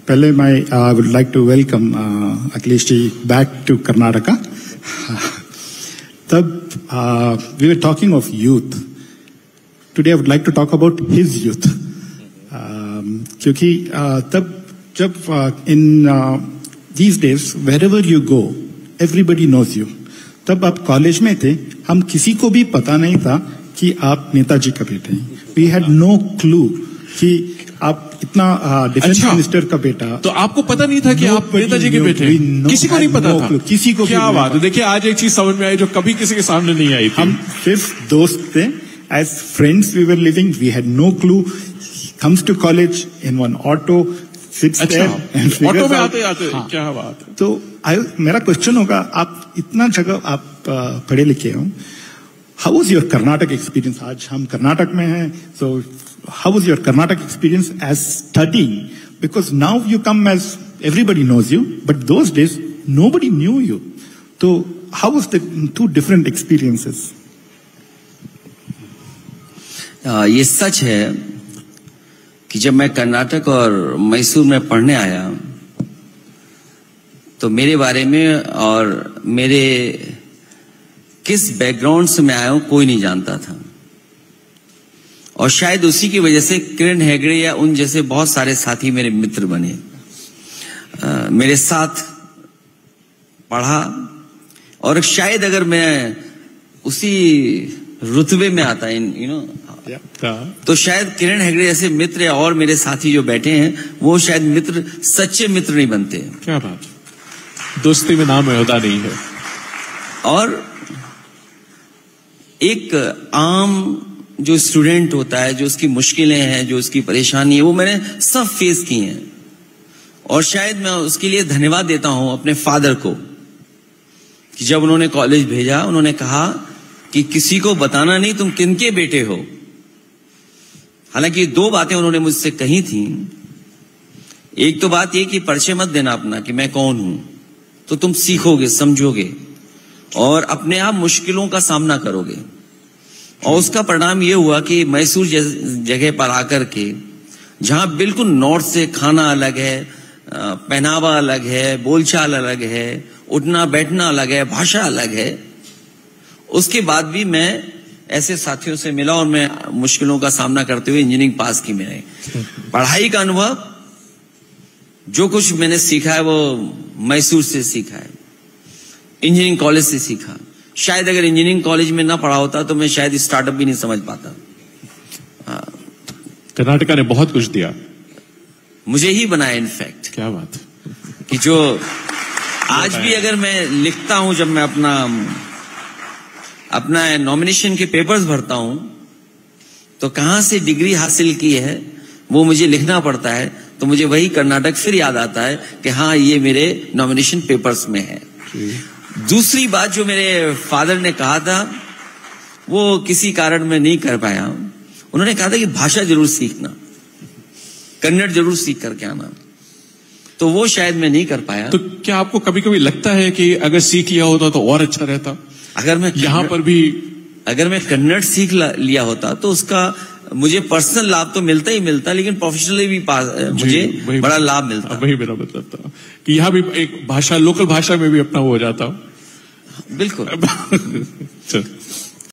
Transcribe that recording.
पहले I would like to welcome Akhilesh ji back to Karnataka. तब we were talking of youth. Today I would like to talk about his youth. क्योंकि तब जब in these days wherever you go, everybody knows you. तब आप college में थे, हम किसी को भी पता नहीं था कि आप नेताजी का बेटे हैं. We had no clue कि आप इतना डिफेंस मिनिस्टर का बेटा. तो आपको पता नहीं था कि आप नेताजी के बेटे हैं? किसी को नहीं पता था? किसी को. क्या बात है. देखिए आज एक चीज समझ में आई जो कभी किसी के सामने नहीं आई थी. हम सिर्फ दोस्त थे. As friends we were living, we had no clue. Comes to college in one auto, sits there and figures auto में out. आते क्या बात है. तो मेरा क्वेश्चन होगा, आप इतना जगह आप पढ़े लिखे हो, how was your Karnataka experience? आज हम कर्नाटक में हैं, so how was your Karnataka experience as studying? Because now you come as everybody knows you, but those days nobody knew you. So how was the two different experiences? ये सच है कि जब मैं कर्नाटक और मैसूर में पढ़ने आया तो मेरे बारे में और मेरे किस बैकग्राउंड से मैं आया हूं कोई नहीं जानता था. और शायद उसी की वजह से किरण हेगड़े या उन जैसे बहुत सारे साथी मेरे मित्र बने, मेरे साथ पढ़ा. और शायद अगर मैं उसी रुतबे में आता तो शायद किरण हेगड़े जैसे मित्र और मेरे साथी जो बैठे हैं वो शायद मित्र, सच्चे मित्र नहीं बनते. क्या बात. दोस्ती में नाम होता नहीं है. और एक आम जो स्टूडेंट होता है, जो उसकी मुश्किलें हैं, जो उसकी परेशानी है, वो मैंने सब फेस की हैं. और शायद मैं उसके लिए धन्यवाद देता हूं अपने फादर को कि जब उन्होंने कॉलेज भेजा, उन्होंने कहा कि किसी को बताना नहीं तुम किनके बेटे हो. हालांकि दो बातें उन्होंने मुझसे कही थी. एक तो बात ये कि परिचय मत देना अपना कि मैं कौन हूं, तो तुम सीखोगे, समझोगे और अपने आप मुश्किलों का सामना करोगे. और उसका परिणाम ये हुआ कि मैसूर जगह पर आकर के, जहां बिल्कुल नॉर्थ से खाना अलग है, पहनावा अलग है, बोलचाल अलग है, उठना बैठना अलग है, भाषा अलग है, उसके बाद भी मैं ऐसे साथियों से मिला और मैं मुश्किलों का सामना करते हुए इंजीनियरिंग पास की. मैंने पढ़ाई का अनुभव जो कुछ मैंने सीखा है वो मैसूर से सीखा है, इंजीनियरिंग कॉलेज से सीखा. शायद अगर इंजीनियरिंग कॉलेज में ना पढ़ा होता तो मैं शायद स्टार्टअप भी नहीं समझ पाता. कर्नाटका ने बहुत कुछ दिया, मुझे ही बनाया इनफैक्ट. क्या बात कि जो आज भी अगर मैं लिखता हूं, जब मैं अपना नॉमिनेशन के पेपर्स भरता हूं तो कहां से डिग्री हासिल की है वो मुझे लिखना पड़ता है. तो मुझे वही कर्नाटक फिर याद आता है कि हाँ ये मेरे नॉमिनेशन पेपर्स में है. दूसरी बात जो मेरे फादर ने कहा था वो किसी कारण मैं नहीं कर पाया. उन्होंने कहा था कि भाषा जरूर सीखना, कन्नड़ जरूर सीख करके आना. तो वो शायद मैं नहीं कर पाया. तो क्या आपको कभी कभी लगता है कि अगर सीख लिया होता तो और अच्छा रहता? अगर मैं यहां पर भी अगर मैं कन्नड़ सीख लिया होता तो उसका मुझे पर्सनल लाभ तो मिलता ही मिलता, लेकिन प्रोफेशनली भी मुझे बड़ा लाभ मिलता. वही मेरा मतलब था कि यहाँ भी एक भाषा, लोकल भाषा में भी अपना हो जाता. बिल्कुल.